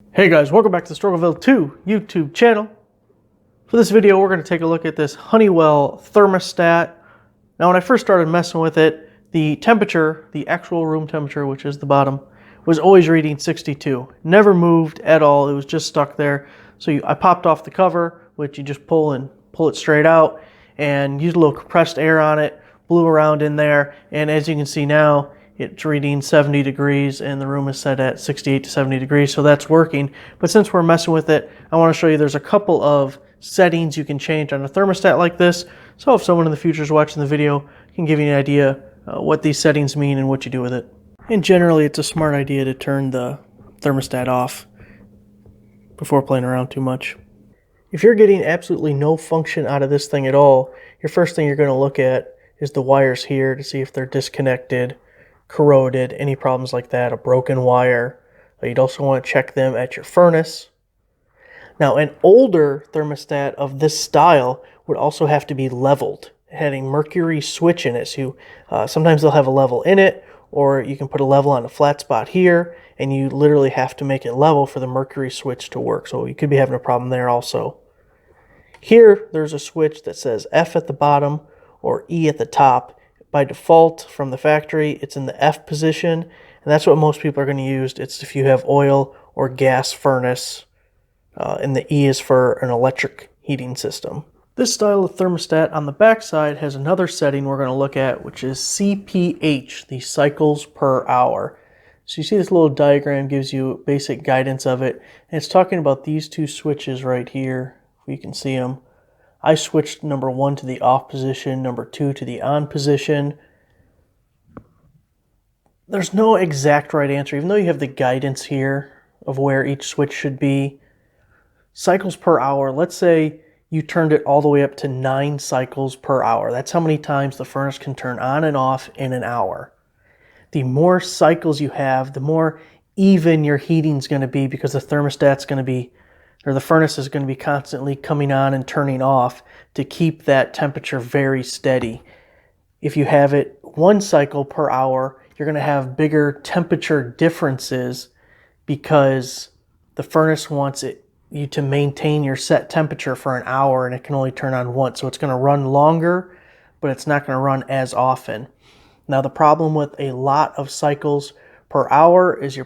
Hey guys, welcome back to the Struggleville 2 YouTube channel. For this video, we're going to take a look at this Honeywell Thermostat. Now, when I first started messing with it, the temperature, the actual room temperature, which is the bottom, was always reading 62. Never moved at all. It was just stuck there. So I popped off the cover, which you just pull it straight out, and used a little compressed air on it, blew around in there, and as you can see now, it's reading 70 degrees and the room is set at 68 to 70 degrees, so that's working. But since we're messing with it, I want to show you there's a couple of settings you can change on a thermostat like this. So if someone in the future is watching the video, I can give you an idea what these settings mean and what you do with it. And generally, it's a smart idea to turn the thermostat off before playing around too much. If you're getting absolutely no function out of this thing at all, your first thing you're going to look at is the wires here to see if they're disconnected, corroded, any problems like that, a broken wire. You'd also want to check them at your furnace. Now, an older thermostat of this style would also have to be leveled. It had a mercury switch in it, so sometimes they'll have a level in it, or you can put a level on a flat spot here, and you literally have to make it level for the mercury switch to work, so you could be having a problem there also. Here, there's a switch that says F at the bottom or E at the top. By default, from the factory, it's in the F position, and that's what most people are going to use. It's if you have oil or gas furnace, and the E is for an electric heating system. This style of thermostat on the back side has another setting we're going to look at, which is CPH, the cycles per hour. So you see this little diagram gives you basic guidance of it, and it's talking about these two switches right here, if you can see them. I switched number 1 to the off position, number 2 to the on position. There's no exact right answer, even though you have the guidance here of where each switch should be. Cycles per hour, let's say you turned it all the way up to 9 cycles per hour. That's how many times the furnace can turn on and off in an hour. The more cycles you have, the more even your heating's going to be, because the thermostat's going to be, or the furnace is going to be constantly coming on and turning off to keep that temperature very steady. If you have it 1 cycle per hour, you're going to have bigger temperature differences because the furnace wants you to maintain your set temperature for an hour, and it can only turn on once. So it's going to run longer, but it's not going to run as often. Now, the problem with a lot of cycles per hour is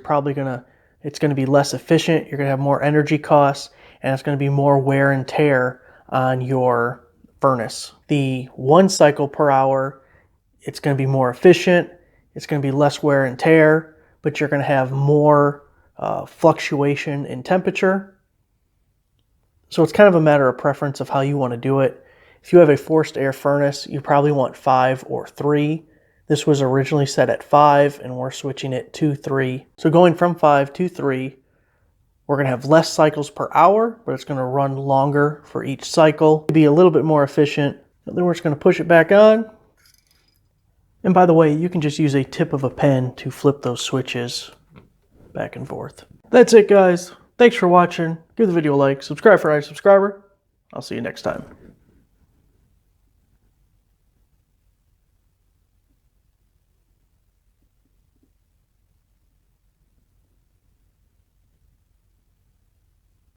it's going to be less efficient, you're going to have more energy costs, and it's going to be more wear and tear on your furnace. The 1 cycle per hour, it's going to be more efficient, it's going to be less wear and tear, but you're going to have more fluctuation in temperature. So it's kind of a matter of preference of how you want to do it. If you have a forced air furnace, you probably want 5 or 3. This was originally set at 5, and we're switching it to 3. So going from 5 to 3, we're going to have less cycles per hour, but it's going to run longer for each cycle. It'll be a little bit more efficient. And then we're just going to push it back on. And by the way, you can just use a tip of a pen to flip those switches back and forth. That's it, guys. Thanks for watching. Give the video a like. Subscribe for a subscriber. I'll see you next time.